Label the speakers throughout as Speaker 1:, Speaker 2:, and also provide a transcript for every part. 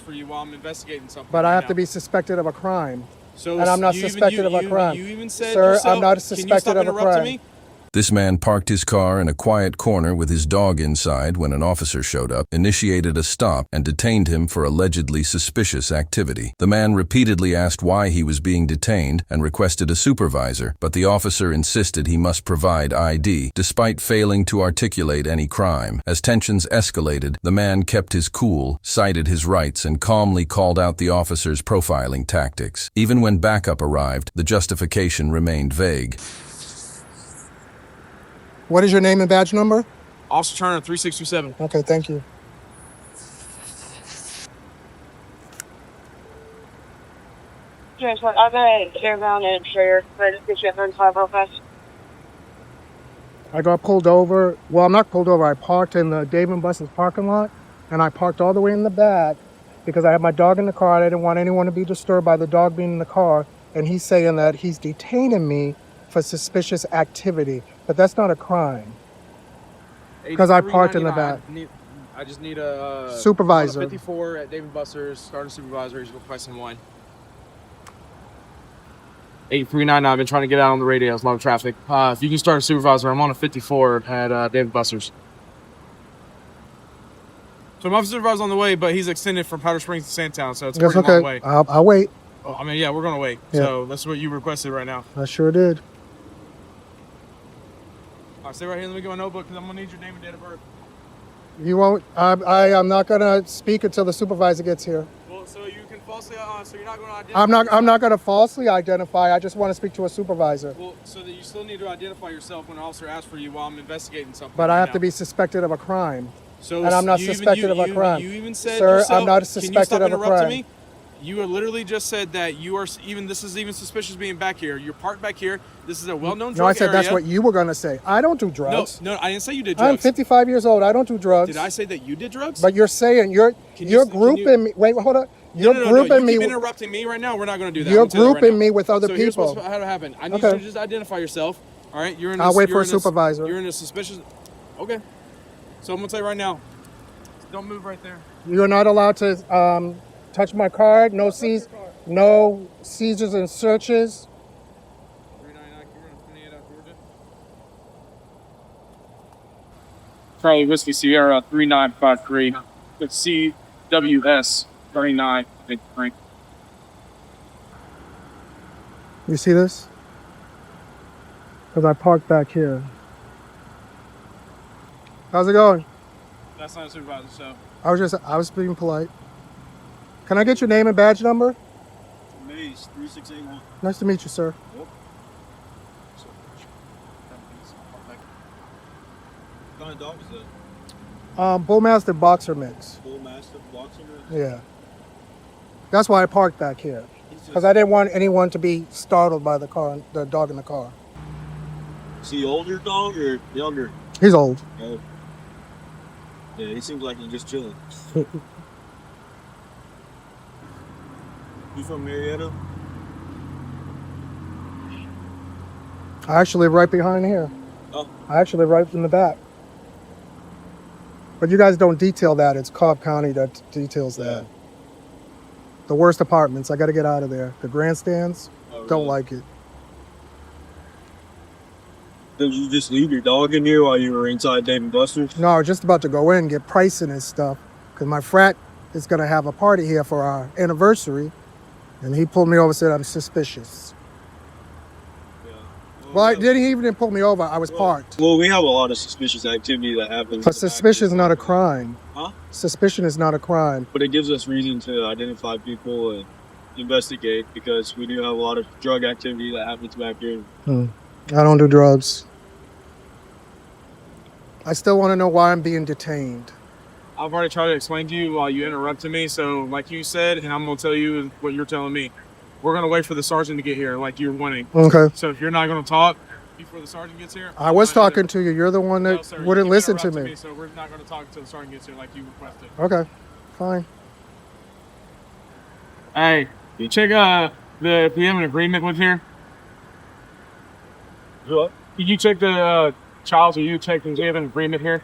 Speaker 1: for you while I'm investigating something.
Speaker 2: But I
Speaker 1: right
Speaker 2: have
Speaker 1: now.
Speaker 2: to be suspected of a crime.
Speaker 1: So
Speaker 2: And I'm not
Speaker 1: you
Speaker 2: suspected of a crime.
Speaker 1: You even said
Speaker 2: Sir,
Speaker 1: yourself,
Speaker 2: I'm not
Speaker 1: can you
Speaker 2: suspected
Speaker 1: stop
Speaker 2: of a
Speaker 1: interrupting
Speaker 2: crime.
Speaker 1: me?
Speaker 3: This man parked his car in a quiet corner with his dog inside when an officer showed up, initiated a stop, and detained him for allegedly suspicious activity. The man repeatedly asked why he was being detained and requested a supervisor, but the officer insisted he must provide ID, despite failing to articulate any crime. As tensions escalated, the man kept his cool, cited his rights, and calmly called out the officer's profiling tactics. Even when backup arrived, the justification remained vague.
Speaker 2: What is your name and badge number?
Speaker 1: Officer Turner, 3627.
Speaker 2: Okay, thank you.
Speaker 4: I'll go ahead and share down and share. But just get you at 35 real fast.
Speaker 2: I got pulled over. Well, I'm not pulled over. I parked in the Dave & Buster's parking lot, and I parked all the way in the back because I had my dog in the car. I didn't want anyone to be disturbed by the dog being in the car. And he's saying that he's detaining me for suspicious activity, but that's not a crime. Because I parked in the back.
Speaker 1: I just need a
Speaker 2: Supervisor.
Speaker 1: 54 at Dave & Buster's. Starting supervisor. He's going to buy some wine. 8399. I've been trying to get out on the radio. There's a lot of traffic. If you can start a supervisor, I'm on a 54 at Dave & Buster's. So my supervisor's on the way, but he's extended from Powder Springs to Sandtown, so it's a
Speaker 2: That's
Speaker 1: pretty
Speaker 2: okay.
Speaker 1: long way.
Speaker 2: I'll wait.
Speaker 1: Oh, I mean, yeah, we're going to wait.
Speaker 2: Yeah.
Speaker 1: So that's what you requested right now.
Speaker 2: I sure did.
Speaker 1: All right, stay right here. Let me get my notebook because I'm going to need your name and date of birth.
Speaker 2: You won't. I'm not gonna speak until the supervisor gets here.
Speaker 1: Well, so you can falsely, so you're not going to identify
Speaker 2: I'm not gonna falsely identify. I just want to speak to a supervisor.
Speaker 1: Well, so that you still need to identify yourself when an officer asks for you while I'm investigating something.
Speaker 2: But
Speaker 1: right
Speaker 2: I have
Speaker 1: now.
Speaker 2: to be suspected of a crime.
Speaker 1: So
Speaker 2: and I'm not
Speaker 1: you even-
Speaker 2: suspected of a crime.
Speaker 1: You even said
Speaker 2: Sir,
Speaker 1: yourself,
Speaker 2: I'm not
Speaker 1: can you
Speaker 2: suspected
Speaker 1: stop
Speaker 2: of a
Speaker 1: interrupting
Speaker 2: crime.
Speaker 1: me? You literally just said that you are this is even suspicious being back here. You're parked back here. This is a well-known drug
Speaker 2: No, I said
Speaker 1: area.
Speaker 2: that's what you were gonna say. I don't do drugs.
Speaker 1: No, I didn't say you did
Speaker 2: I'm
Speaker 1: drugs.
Speaker 2: 55 years old. I don't do drugs.
Speaker 1: Did I say that you did drugs?
Speaker 2: But you're saying you're grouping me. Wait, hold on. You're grouping
Speaker 1: you
Speaker 2: me.
Speaker 1: keep interrupting me right now. We're not going to do that.
Speaker 2: You're
Speaker 1: I'm gonna tell you that right
Speaker 2: grouping
Speaker 1: now.
Speaker 2: me with other
Speaker 1: so here's
Speaker 2: people.
Speaker 1: what's how to happen. I need
Speaker 2: Okay.
Speaker 1: you to just identify yourself. All right, you're in.
Speaker 2: I'll
Speaker 1: this,
Speaker 2: wait
Speaker 1: you're
Speaker 2: for a
Speaker 1: in this-
Speaker 2: supervisor.
Speaker 1: You're in a suspicious. Okay. So I'm gonna tell you right now. Don't move right there.
Speaker 2: You're not allowed to touch my card. No seizures and searches.
Speaker 1: 399 28 out Georgia.
Speaker 5: Charlie Whiskey Sierra 3953. It's CWS 3953.
Speaker 2: You see this? Because I parked back here. How's it going?
Speaker 1: That's not a supervisor, so.
Speaker 2: I was being polite. Can I get your name and badge number?
Speaker 6: Maze 3681.
Speaker 2: Nice to meet you, sir.
Speaker 6: What kind of dog is that?
Speaker 2: Bullmastiff boxer mix.
Speaker 6: Bullmastiff boxer mix?
Speaker 2: Yeah. That's why I parked back here. Because I didn't want anyone to be startled by the dog in the car.
Speaker 6: Is he older dog or younger?
Speaker 2: He's old.
Speaker 6: Oh. Yeah, he seems like he's just chilling. You from Marietta?
Speaker 2: I actually live right behind here.
Speaker 6: Oh.
Speaker 2: I actually live right in the back. But you guys don't detail that. It's Cobb County that details that. The worst apartments. I got to get out of there. The grandstands, don't like it.
Speaker 6: Did you just leave your dog in here while you were inside Dave & Buster's?
Speaker 2: No, I was just about to go in and get pricing and stuff. Because my frat is going to have a party here for our anniversary. And he pulled me over and said I'm suspicious.
Speaker 6: Yeah.
Speaker 2: Well, he didn't pull me over. I was parked.
Speaker 6: Well, we have a lot of suspicious activity that happens.
Speaker 2: But suspicion is not a crime.
Speaker 6: Huh?
Speaker 2: Suspicion is not a crime.
Speaker 6: But it gives us reason to identify people and investigate because we do have a lot of drug activity that happens back here.
Speaker 2: I don't do drugs. I still want to know why I'm being detained.
Speaker 1: I've already tried to explain to you while you interrupted me. So, like you said, and I'm gonna tell you what you're telling me. We're gonna wait for the sergeant to get here, like you're wanting.
Speaker 2: Okay.
Speaker 1: So if you're not gonna talk before the sergeant gets here,
Speaker 2: I was talking to you. You're the one that
Speaker 1: No, sir,
Speaker 2: wouldn't
Speaker 1: you
Speaker 2: listen to
Speaker 1: interrupted
Speaker 2: me.
Speaker 1: So we're not gonna talk until the sergeant gets here, like you requested.
Speaker 2: Okay, fine.
Speaker 1: Hey, you check if we have an agreement with here.
Speaker 6: What?
Speaker 1: Can you check the Charles? Or you check? Do we have an agreement here?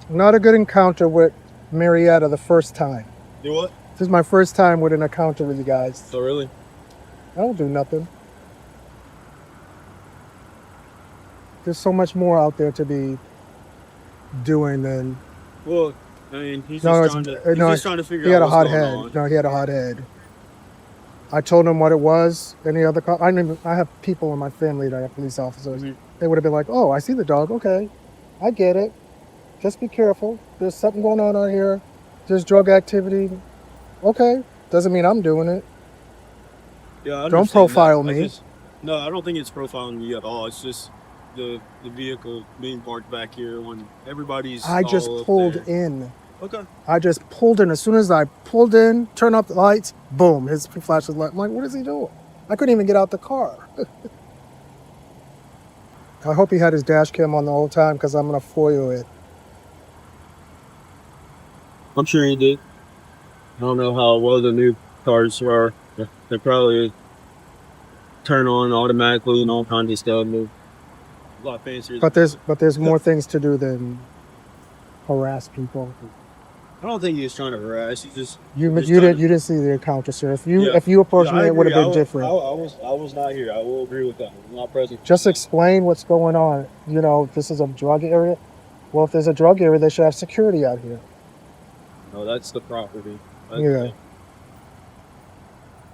Speaker 2: Not a good encounter with Marietta the first time.
Speaker 6: Do what?
Speaker 2: This is my first time with an encounter with you guys.
Speaker 6: So really?
Speaker 2: I don't do nothing. There's so much more out there to be doing than.
Speaker 6: Well, I mean, he's
Speaker 2: No,
Speaker 6: just trying to figure out
Speaker 2: he had a
Speaker 6: what's
Speaker 2: hot
Speaker 6: going
Speaker 2: head.
Speaker 6: on.
Speaker 2: No, he had a hot head. I told him what it was. Any other I have people in my family that are police officers.
Speaker 6: Mhm.
Speaker 2: They would have been like, "Oh, I see the dog. Okay, I get it. Just be careful. There's something going on out here. There's drug activity. Okay, doesn't mean I'm doing it.
Speaker 6: Yeah, I
Speaker 2: Don't
Speaker 6: understand
Speaker 2: profile
Speaker 6: that.
Speaker 2: me."
Speaker 6: No, I don't think it's profiling you at all. It's just the vehicle being parked back here when everybody's.
Speaker 2: I just
Speaker 6: all up
Speaker 2: pulled
Speaker 6: there.
Speaker 2: in.
Speaker 6: Okay.
Speaker 2: I just pulled in. As soon as I pulled in, turned off the lights, boom, his flash was like, I'm like, what is he doing? I couldn't even get out the car. I hope he had his dash cam on the whole time because I'm going to foil it.
Speaker 6: I'm sure he did. I don't know how well the new cars are. They probably turn on automatically and all kinds of stuff. They're a lot fancier.
Speaker 2: But there's more things to do than harass people.
Speaker 6: I don't think he was trying to harass. He just
Speaker 2: You
Speaker 6: just
Speaker 2: you
Speaker 6: trying
Speaker 2: didn't see the encounter, sir. If you
Speaker 6: Yeah.
Speaker 2: approached me,
Speaker 6: I
Speaker 2: it would have
Speaker 6: agree.
Speaker 2: been different.
Speaker 6: I was not here. I will agree with that. I'm not present.
Speaker 2: Just explain what's going on. You know, this is a drug area. Well, if there's a drug area, they should have security out here.
Speaker 6: No, that's the property.
Speaker 2: Yeah.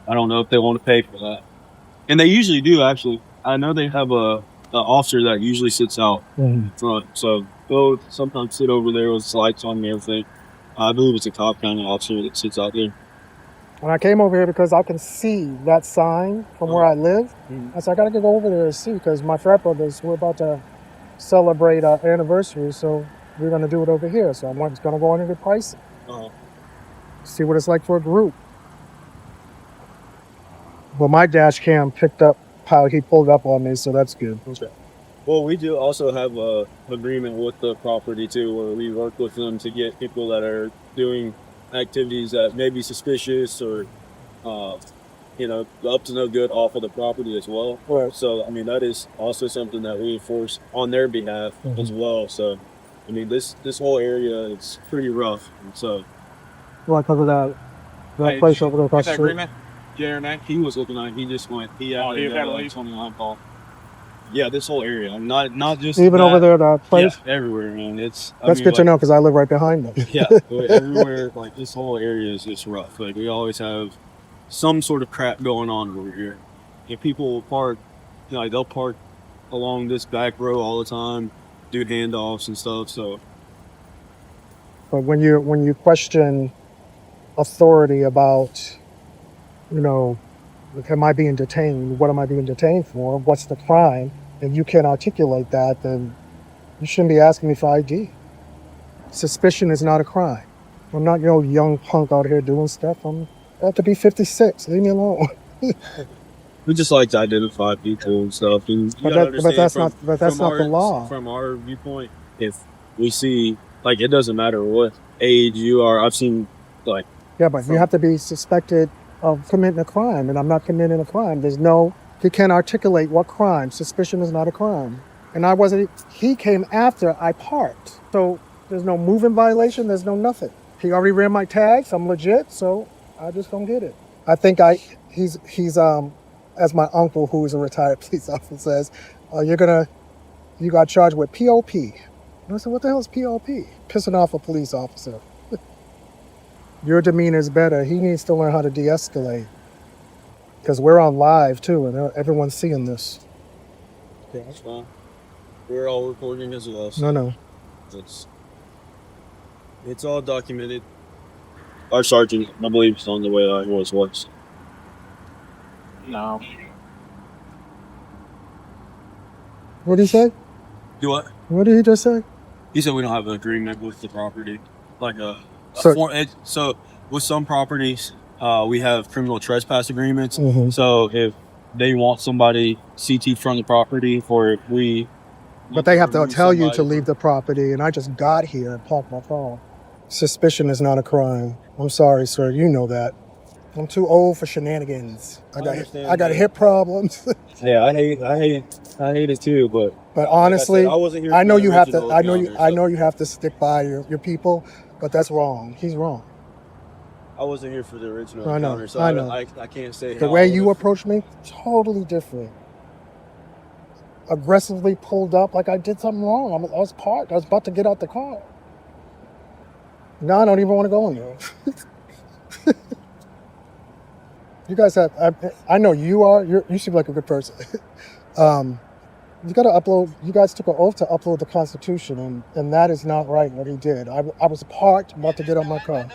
Speaker 6: I don't know if they want to pay for that, and they usually do. Actually, I know they have an officer that usually sits out front. So they'll sometimes sit over there with lights on and everything. I believe it's a cop kind of officer that sits out there.
Speaker 2: And I came over here because I can see that sign from where I live. I said, I got to go over there and see because my frat brothers, we're about to celebrate our anniversary. So we're going to do it over here. So I'm just going to go in and get pricing.
Speaker 6: Uh-huh.
Speaker 2: See what it's like for a group. Well, my dash cam picked up how he pulled up on me. So that's good.
Speaker 6: Okay. Well, we do also have a agreement with the property too, where we work with them to get people that are doing activities that may be suspicious or, up to no good off of the property as well.
Speaker 2: Right.
Speaker 6: So, I mean, that is also something that we enforce on their behalf as well. So, I mean, this whole area is pretty rough. And so,
Speaker 2: Well, because of that
Speaker 1: Hey,
Speaker 2: place over there across
Speaker 1: Get
Speaker 2: the
Speaker 1: that
Speaker 2: street.
Speaker 1: agreement? Yeah or nay?
Speaker 6: he was looking at. He just went. He had
Speaker 1: he had to leave?
Speaker 6: 29 call. Yeah, this whole area. Not just
Speaker 2: Even over
Speaker 6: that.
Speaker 2: there, that place.
Speaker 6: Yeah, everywhere, man.
Speaker 2: That's good to know because I live right behind them.
Speaker 6: Yeah, everywhere. Like this whole area is just rough. Like we always have some sort of crap going on over here. And people will park, they'll park along this back row all the time, do handoffs and stuff. So,
Speaker 2: But when you question authority about, am I being detained? What am I being detained for? What's the crime? If you can't articulate that, then you shouldn't be asking me for ID. Suspicion is not a crime. I'm not young punk out here doing stuff. I have to be 56. Leave me alone.
Speaker 6: we just like to identify people and stuff. And you gotta understand
Speaker 2: that's not the law.
Speaker 6: From our viewpoint, if we see, like, it doesn't matter what age you are. I've seen, like,
Speaker 2: Yeah, but you have to be suspected of committing a crime, and I'm not committing a crime. He can't articulate what crime. Suspicion is not a crime. And he came after I parked. So there's no moving violation, there's no nothing. He already ran my tags, I'm legit, so I just don't get it. I think he's as my uncle, who is a retired police officer, says, you got charged with POP. And I said, what the hell is POP? Pissing off a police officer. Your demeanor is better. He needs to learn how to de-escalate. Because we're on live too, and everyone's seeing this.
Speaker 6: yeah, that's fine. We're all recording as well. So
Speaker 2: No.
Speaker 6: it's all documented. Our sergeant, I believe, is on the way I was once.
Speaker 1: No.
Speaker 2: What did he say?
Speaker 6: Do what?
Speaker 2: What did he just say?
Speaker 6: He said we don't have an agreement with the property. Like
Speaker 2: So-
Speaker 6: so with some properties, we have criminal trespass agreements.
Speaker 2: Mhm.
Speaker 6: So if they want somebody CT from the property, or if we,
Speaker 2: But they have to
Speaker 6: remove
Speaker 2: tell you to
Speaker 6: somebody
Speaker 2: leave the property, and I just got here and parked my car. Suspicion is not a crime. I'm sorry, sir. You know that. I'm too old for shenanigans. I
Speaker 6: understand
Speaker 2: got
Speaker 6: that.
Speaker 2: hip problems.
Speaker 6: Yeah, I hate it too. But
Speaker 2: But honestly,
Speaker 6: I wasn't here.
Speaker 2: I know
Speaker 6: for the
Speaker 2: you have to.
Speaker 6: original
Speaker 2: I know you.
Speaker 6: encounter,
Speaker 2: I
Speaker 6: so-
Speaker 2: know you have to stick by your people. But that's wrong. He's wrong.
Speaker 6: I wasn't here for the original
Speaker 2: I know,
Speaker 6: encounter, so
Speaker 2: I know.
Speaker 6: I can't say
Speaker 2: The
Speaker 6: how
Speaker 2: way
Speaker 6: I
Speaker 2: you
Speaker 6: would've-
Speaker 2: approached me, totally different. Aggressively pulled up like I did something wrong. I was parked. I was about to get out the car. Now I don't even want to go in there. You guys have, I know you are, you seem like a good person. You got to upload, you guys took an oath to upload the Constitution, and that is not right what he did. I was parked, about to get out my car.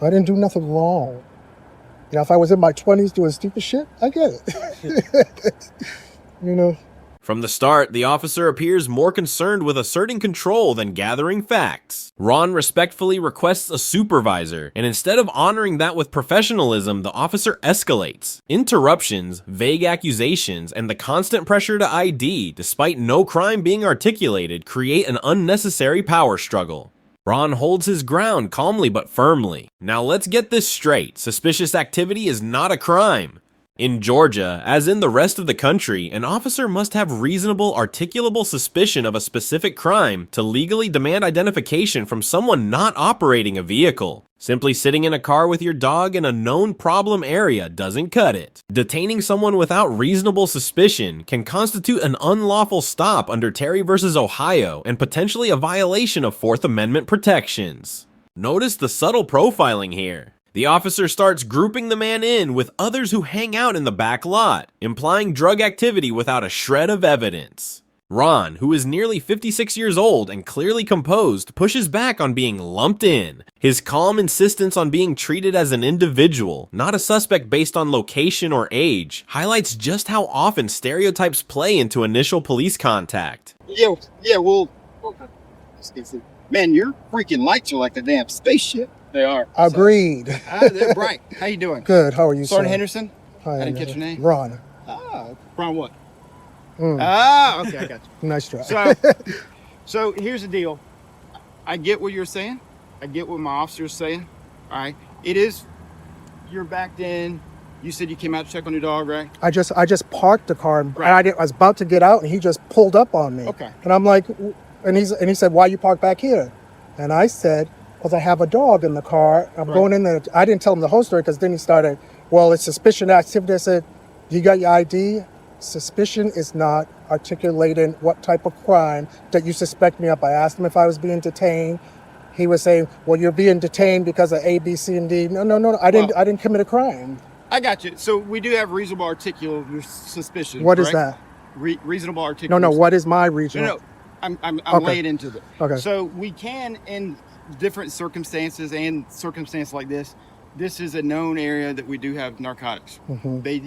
Speaker 2: I didn't do nothing wrong. You know, if I was in my 20s doing stupid shit, I get it. You know?
Speaker 7: From the start, the officer appears more concerned with asserting control than gathering facts. Ron respectfully requests a supervisor, and instead of honoring that with professionalism, the officer escalates. Interruptions, vague accusations, and the constant pressure to ID, despite no crime being articulated, create an unnecessary power struggle. Ron holds his ground calmly but firmly. Now let's get this straight. Suspicious activity is not a crime. In Georgia, as in the rest of the country, an officer must have reasonable, articulable suspicion of a specific crime to legally demand identification from someone not operating a vehicle. Simply sitting in a car with your dog in a known problem area doesn't cut it. Detaining someone without reasonable suspicion can constitute an unlawful stop under Terry v. Ohio and potentially a violation of Fourth Amendment protections. Notice the subtle profiling here. The officer starts grouping the man in with others who hang out in the back lot, implying drug activity without a shred of evidence. Ron, who is nearly 56 years old and clearly composed, pushes back on being lumped in. His calm insistence on being treated as an individual, not a suspect based on location or age, highlights just how often stereotypes play into initial police contact.
Speaker 8: Yeah, well, man, your freaking lights are like a damn spaceship.
Speaker 5: They are.
Speaker 2: Agreed.
Speaker 8: They're bright. How you doing?
Speaker 2: Good. How are you,
Speaker 8: Sergeant
Speaker 2: sir?
Speaker 8: Henderson?
Speaker 2: Hi,
Speaker 8: I didn't catch your name.
Speaker 2: Ron.
Speaker 8: From what?
Speaker 2: Mm,
Speaker 8: Okay, I got you.
Speaker 2: nice try.
Speaker 8: So here's the deal. I get what you're saying. I get what my officer's saying. All right. It is, you're backed in. You said you came out to check on your dog, right?
Speaker 2: I just parked the car, and
Speaker 8: Right.
Speaker 2: I was about to get out, and he just pulled up on me.
Speaker 8: Okay.
Speaker 2: And I'm like, and he said, "Why you parked back here?" And I said, "Because I have a dog in the car. I'm going in there." I didn't tell him the whole story because then he started, "Well, it's suspicion activity." I said, "You got your ID? Suspicion is not articulating what type of crime that you suspect me of." I asked him if I was being detained. He was saying, "Well, you're being detained because of A, B, C, and D." No. I didn't commit a crime.
Speaker 8: I got you. So we do have reasonable articulable suspicion.
Speaker 2: What is
Speaker 8: correct?
Speaker 2: that?
Speaker 8: Reasonable articulable.
Speaker 2: No. What is my regional?
Speaker 8: No. I'm
Speaker 2: Okay.
Speaker 8: laying into it.
Speaker 2: Okay.
Speaker 8: So we can, in different circumstances and circumstances like this is a known area that we do have narcotics.
Speaker 2: Mhm.
Speaker 8: They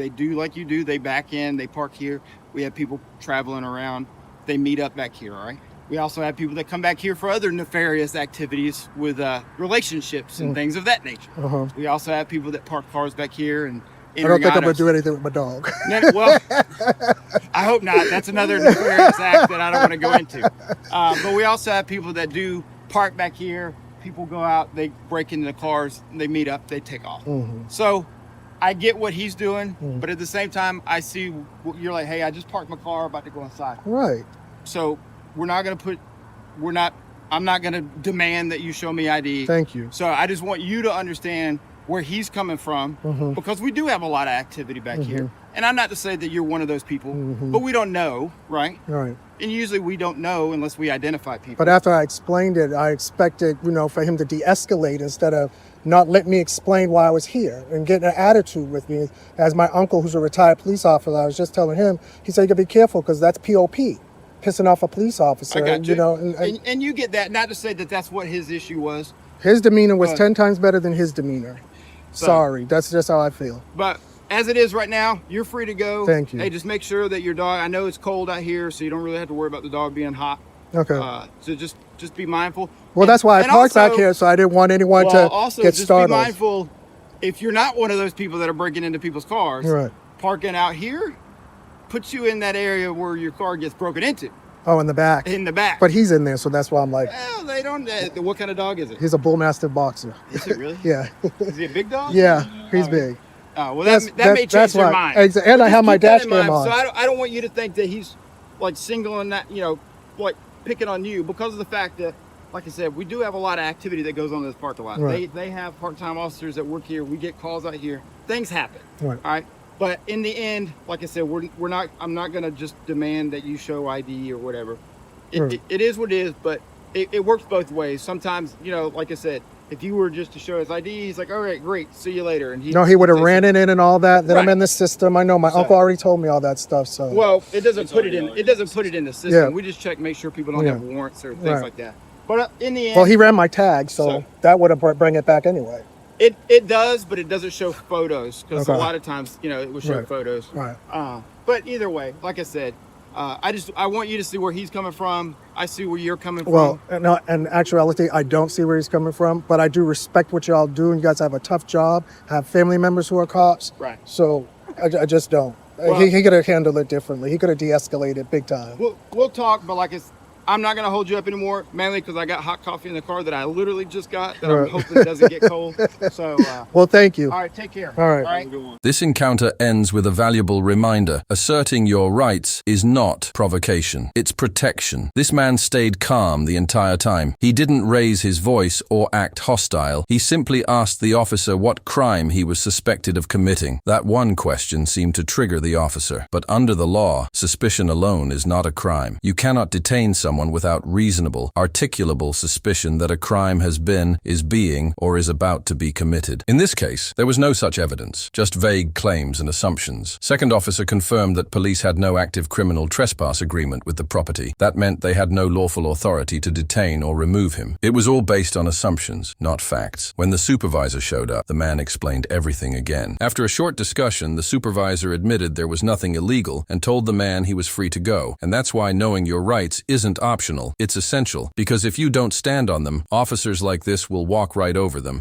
Speaker 8: do like you do. They back in, they park here. We have people traveling around. They meet up back here, all right? We also have people that come back here for other nefarious activities with relationships and things of that nature.
Speaker 2: Uh-huh.
Speaker 8: We also have people that park cars back here and
Speaker 2: I don't think I'm gonna
Speaker 8: us.
Speaker 2: do anything with my dog.
Speaker 8: No, well, I hope not. That's another nefarious act that I don't want to go into. But we also have people that do park back here. People go out, they break into the cars, they meet up, they take off.
Speaker 2: Mhm.
Speaker 8: So I get what he's doing, but at the same time, I see you're like, hey, I just parked my car, about to go inside.
Speaker 2: Right.
Speaker 8: So I'm not going to demand that you show me ID.
Speaker 2: Thank you.
Speaker 8: So I just want you to understand where he's coming from,
Speaker 2: Mhm.
Speaker 8: because we do have a lot of activity back here. And I'm not to say that you're one of those people,
Speaker 2: Mhm.
Speaker 8: but we don't know, right?
Speaker 2: Right.
Speaker 8: And usually we don't know unless we identify people.
Speaker 2: But after I explained it, I expected, for him to de-escalate instead of not let me explain why I was here and get an attitude with me. As my uncle, who's a retired police officer, I was just telling him, he said, "You gotta be careful because that's POP, pissing off a police officer."
Speaker 8: I got you.
Speaker 2: And
Speaker 8: And you get that. Not to say that that's what his issue was,
Speaker 2: his demeanor was
Speaker 8: But-
Speaker 2: 10 times better than his demeanor.
Speaker 8: So-
Speaker 2: Sorry, that's just how I feel.
Speaker 8: but as it is right now, you're free to go.
Speaker 2: Thank you.
Speaker 8: Hey, just make sure that your dog, I know it's cold out here, so you don't really have to worry about the dog being hot.
Speaker 2: Okay.
Speaker 8: So just be mindful.
Speaker 2: Well, that's why I
Speaker 8: And
Speaker 2: parked back
Speaker 8: also-
Speaker 2: here, so I didn't want anyone
Speaker 8: Well,
Speaker 2: to
Speaker 8: also
Speaker 2: get
Speaker 8: just
Speaker 2: startled.
Speaker 8: be mindful, if you're not one of those people that are breaking into people's cars,
Speaker 2: Right.
Speaker 8: parking out here puts you in that area where your car gets broken into,
Speaker 2: Oh, in the back.
Speaker 8: in the back.
Speaker 2: But he's in there, so that's why I'm like,
Speaker 8: Well, they don't. What kind of dog is it?
Speaker 2: he's a bull mastiff boxer.
Speaker 8: Is it really?
Speaker 2: Yeah.
Speaker 8: Is he a big dog?
Speaker 2: Yeah, he's
Speaker 8: Oh,
Speaker 2: big.
Speaker 8: Oh, well,
Speaker 2: That's-
Speaker 8: that may change
Speaker 2: that's
Speaker 8: their
Speaker 2: right.
Speaker 8: mind.
Speaker 2: And
Speaker 8: But
Speaker 2: I
Speaker 8: just
Speaker 2: have my
Speaker 8: keep that
Speaker 2: dash
Speaker 8: in
Speaker 2: cam
Speaker 8: mind.
Speaker 2: on.
Speaker 8: So I don't want you to think that he's like singling that, like picking on you because of the fact that like I said, we do have a lot of activity that goes on in this parking lot.
Speaker 2: Right.
Speaker 8: They have part-time officers that work here. We get calls out here. Things happen.
Speaker 2: Right.
Speaker 8: All right. But in the end, like I said, we're not. I'm not gonna just demand that you show ID or whatever. It is what it is, but it works both ways. Sometimes, you know, like I said, if you were just to show his ID, he's like, all right, great, see you later. And
Speaker 2: he would have ran it in and all that. Then I'm in the system. I know my
Speaker 8: So-
Speaker 2: uncle already told me all that stuff. So
Speaker 8: Well, it doesn't put it in. It doesn't put it in the system.
Speaker 2: Yeah.
Speaker 8: We just check, make sure people don't
Speaker 2: Yeah.
Speaker 8: have warrants or things
Speaker 2: Right.
Speaker 8: like that. But in the end,
Speaker 2: well, he ran my tag, so
Speaker 8: So-
Speaker 2: that would have bring it back anyway.
Speaker 8: it does, but it doesn't show photos because
Speaker 2: Okay.
Speaker 8: a lot of times, you know, it will show
Speaker 2: Right.
Speaker 8: photos.
Speaker 2: Right.
Speaker 8: But either way, like I said, I want you to see where he's coming from. I see where you're coming
Speaker 2: Well,
Speaker 8: from.
Speaker 2: no, in actuality, I don't see where he's coming from, but I do respect what y'all do. And you guys have a tough job, have family members who are cops.
Speaker 8: Right.
Speaker 2: So I just don't.
Speaker 8: Well-
Speaker 2: he could have handled it differently. He could have de-escalated big time.
Speaker 8: We'll talk, but like I'm not gonna hold you up anymore, mainly because I got hot coffee in the car that I literally just got that I'm
Speaker 2: Right.
Speaker 8: hoping doesn't get cold. So,
Speaker 2: Well, thank you.
Speaker 8: all right, take care.
Speaker 2: All right.
Speaker 8: All right.
Speaker 3: This encounter ends with a valuable reminder. Asserting your rights is not provocation. It's protection. This man stayed calm the entire time. He didn't raise his voice or act hostile. He simply asked the officer what crime he was suspected of committing. That one question seemed to trigger the officer. But under the law, suspicion alone is not a crime. You cannot detain someone without reasonable, articulable suspicion that a crime has been, is being, or is about to be committed. In this case, there was no such evidence, just vague claims and assumptions. Second officer confirmed that police had no active criminal trespass agreement with the property. That meant they had no lawful authority to detain or remove him. It was all based on assumptions, not facts. When the supervisor showed up, the man explained everything again. After a short discussion, the supervisor admitted there was nothing illegal and told the man he was free to go. And that's why knowing your rights isn't optional, it's essential, because if you don't stand on them, officers like this will walk right over them.